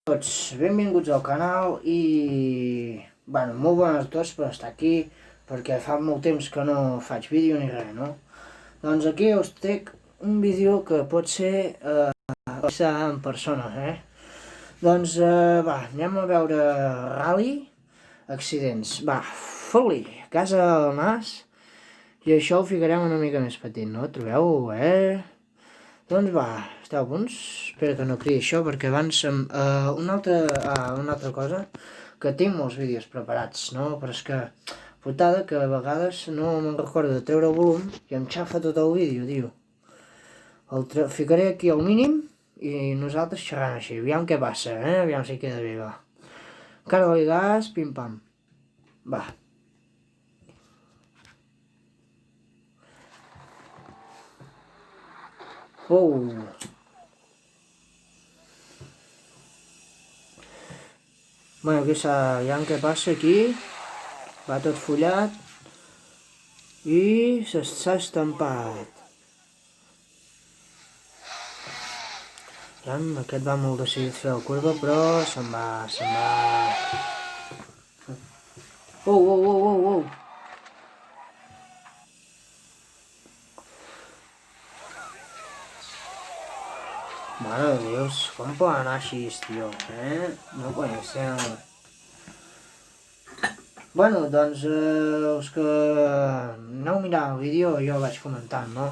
Tots, benvinguts al canal i... Bueno, molt bones a tots per estar aquí, perquè fa molt temps que no faig vídeo ni res, no? Doncs aquí us trec un vídeo que pot ser en persona, Doncs, va, anem a veure Rally Accidents. Va, fot-li, casa al nas, i això ho ficarem una mica més petit, no? Trobeu, Doncs va, esteu a punts? Espero que no cridi això, perquè abans... una altra cosa, que tinc molts vídeos preparats, no? Però és que, putada, que a vegades no me'n recordo de treure el volum i em xafa tot el vídeo, tio. Ficaré aquí al mínim i nosaltres xerrant així. Aviam què passa, Aviam si queda bé, va. Carga-li gas, pim-pam. Va. Bueno, aquí aviam què passa aquí. Va tot follat. I s'ha estampat. Aquest va molt decidit fer la curva, però se'n va. Oh. Mare de Déu, com poden anar així, tio, No pot ser. Bueno, doncs, els que aneu mirant el vídeo jo vaig comentant, no?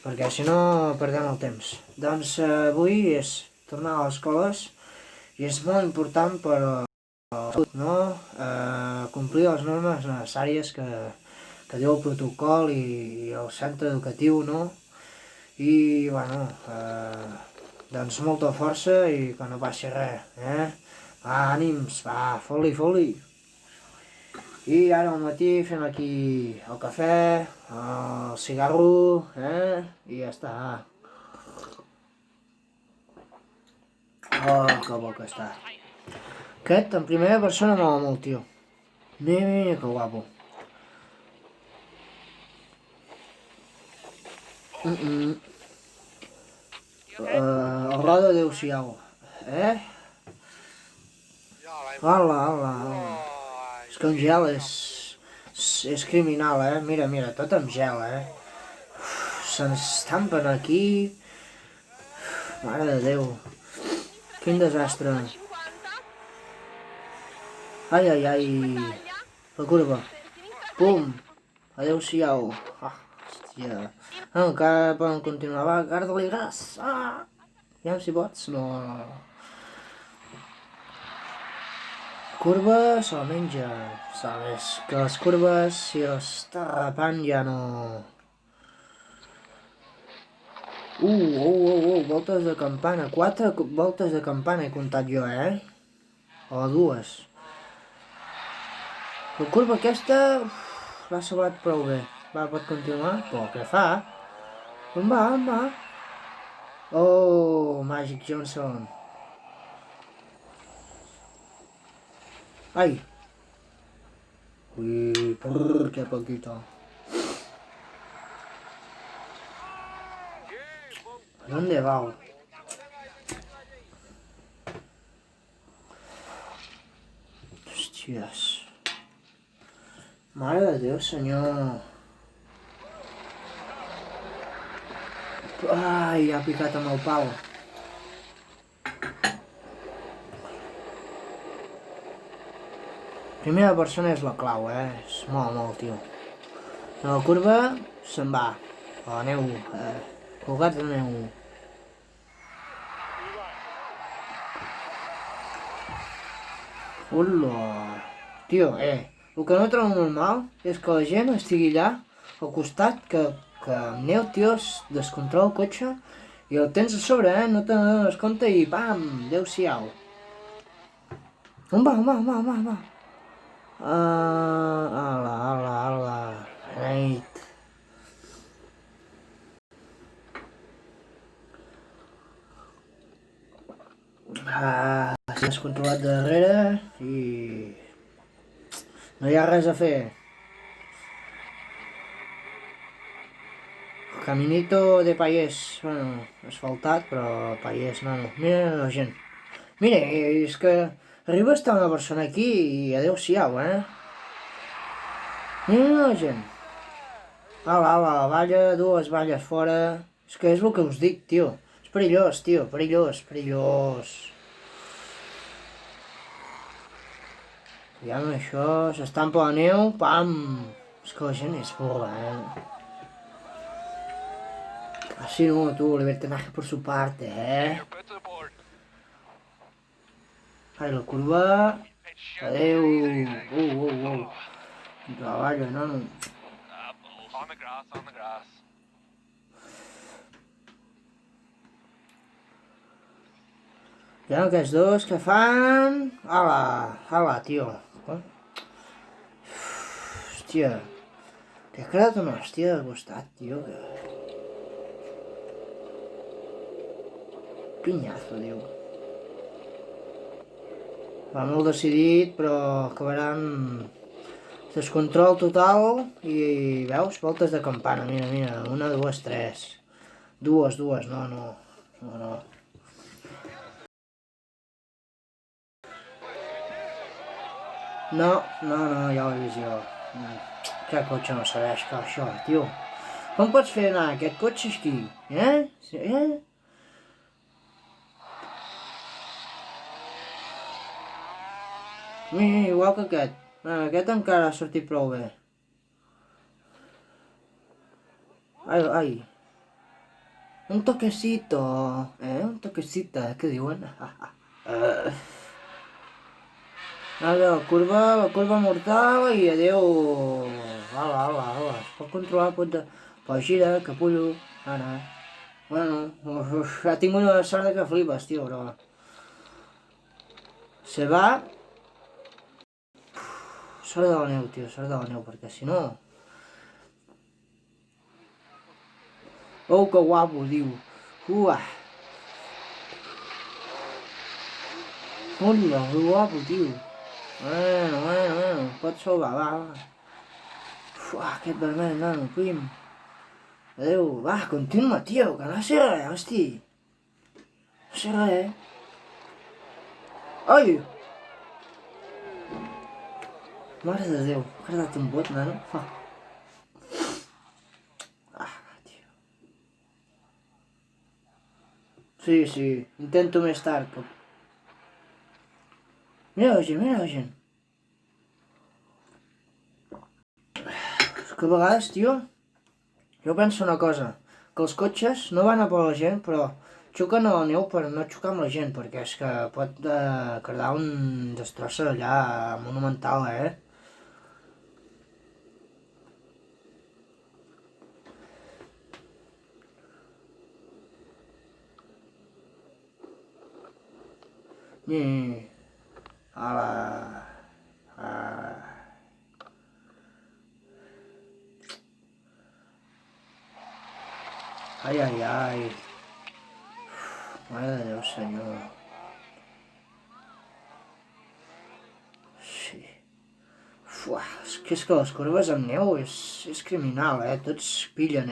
Perquè si no perdem el temps. Doncs avui és tornar a les escoles i és molt important per no? Complir les normes necessàries que diu el protocol i el centre educatiu, no? I, bueno, doncs molta força i que no passi res, Va, ànims, va, fot-li. I ara al matí fem aquí el cafè, el cigarro, I ja està. Oh, que bo que està. Aquest, en primera persona, mola molt, tio. Mira, que guapo. El roda adeu-siau, Hola. És que amb gel és criminal, Mira, tot amb gel, Se'ns estampen aquí. Mare de Déu. Quin desastre. Ai. La curva. Pum. Adeu-siau. Hòstia. Encara poden continuar. Va, guarda-li gas. Ja si pots, no. Curva se la menja. Sabes que les curves, si les està rapant, ja no... voltes de campana. 4 voltes de campana he comptat jo, O 2. La curva aquesta l'ha salvat prou bé. Va, pot continuar? Però què fa? On va? Oh, Magic Johnson. Ai. Ui, que poquito. ¿Dónde va? Hòsties. Mare de Déu, senyor. Ai, ha picat amb el pal. Primera persona és la clau, És molt, tio. La curva se'n va. A la neu. Colgat de neu. Hola. Tio, el que no trobo normal és que la gent estigui allà al costat que amb neu, tio, es descontrola el cotxe i el tens a sobre, no te n'adones compte i pam, adeu-siau. On va? Ala. Right. S'ha descontrolat de darrere i no hi ha res a fer. Caminito de paiers, bueno, asfaltat, però paiers, no. Mira la gent. Mira, és que arriba a estar una persona aquí i adeu-siau, Mira la gent. Ala, balla, dues balles fora. És que és el que us dic, tio. És perillós, tio, perillós. Aviam això, s'estampa la neu, pam! És que la gent és bola, Así no, tú, libertinaje por su parte, Ai, la curva... Adeu! Treballo, nano. Hi ha aquests dos que fan... Ala, tio. Hòstia. T'he quedat una hòstia de costat, tio. Pinyazo, diu. Va molt decidit, però acabaran... Descontrol total i veus? Voltes de campana, mira. 1, 2, 3. Dues, no. No, ja ho he vist jo. Aquest cotxe no serveix per això, tio. Com pots fer anar aquest cotxe aquí? Mira, igual que aquest. Aquest encara ha sortit prou bé. Ai. Un toquecito. Un toquecito, què diuen? La curva mortal i adeu. Ala. Es pot controlar, Però gira, capullo. Ara. Bueno, ha tingut una sort que flipes, tio, però... Se va... Sort de la neu, tio, perquè si no... Oh, que guapo, diu. Hola, que guapo, tio. Bueno, pots salvar, va. Aquest vermell, nano, prim. Adeu, va, continua, tio, que no sé res, hosti. No sé res, Ai! Mare de Déu, ha quedat un bot, nano. Tio. Sí, intento més tard. Mira la gent. És que a vegades, tio, jo penso una cosa, que els cotxes no van a per la gent, però xuquen a la neu per no xocar amb la gent, perquè és que pot quedar un destrossa allà monumental, Ala. Ai. Mare de Déu, senyor. Sí. És que les curves amb neu és criminal, Tots pillen.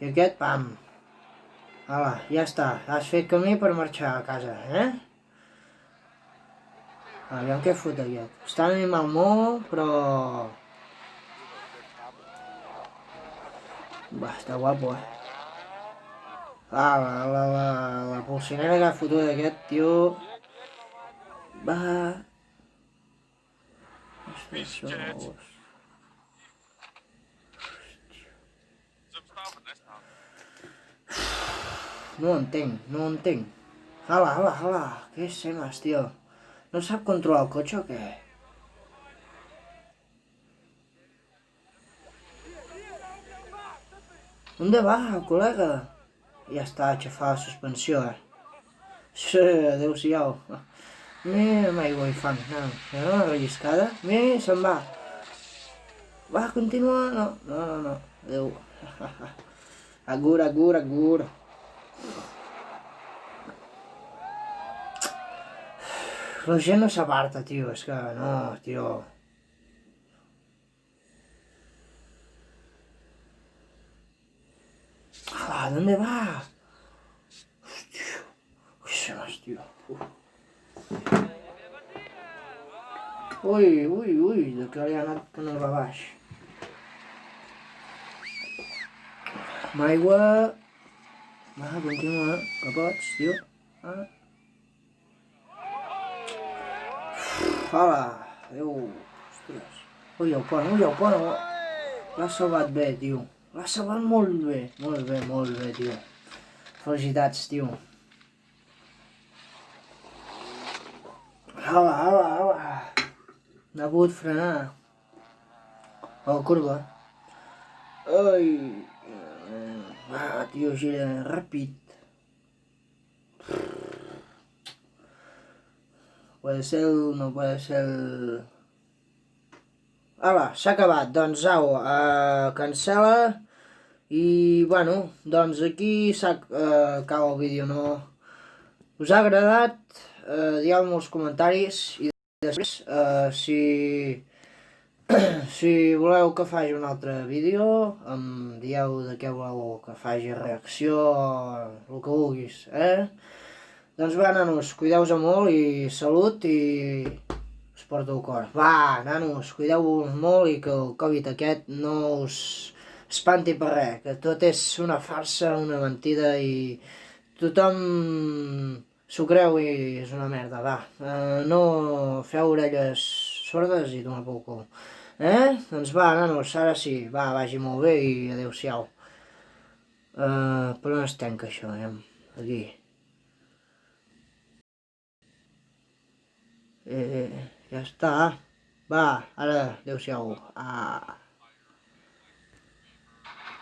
I aquest, pam. Ala, ja està. Has fet camí per marxar a casa, Aviam què fot aquest. Està en animal molt, però... Va, està guapo, la polsinera que ha fotut aquest tio... Va... No ho entenc. Ala, què semes, tio? No sap controlar el cotxe o què? ¿Dónde va, col·lega? Ja està, aixafar la suspensió, Sí, adeu-siau. Mira, amb aigua i fang, una relliscada. Mira, se'n va. Va, continua. No. Adeu. Agur. La gent no s'aparta, tio, és que no, tio. ¿Dónde va? Hostia, ¿qué se más, tío? Ui, ui, ui, de que li ha anat que no va baix. Amb aigua... Va, continua, que pots, tio. Ah. Hola, adéu. Ostres. Ui, el pont, ui, el pont. L'ha salvat bé, tio. L'ha salvat molt bé. Molt bé, tio. Felicitats, tio. Hola. No ha pogut frenar. A la curva. Ai. Va, tio, gira ràpid. Puede ser, no puede ser... Hola, s'ha acabat. Doncs au, cancela. I, bueno, doncs aquí acaba el vídeo, no? Us ha agradat? Digueu-me als comentaris i després, si voleu que faci un altre vídeo, em dieu de què voleu que faci reacció o el que vulguis, Doncs va, nanos, cuideu-vos molt i salut i us porto el cor. Va, nanos, cuideu-vos molt i que el Covid aquest no us espanti per res, que tot és una farsa, una mentida i tothom s'ho creu i és una merda, va. No feu orelles sordes i donar pel cul. Doncs va, nanos, ara sí, va, vagi molt bé i adeu-siau. Per on es tanca això, Aquí. Ja està. Va, ara, adeu-siau.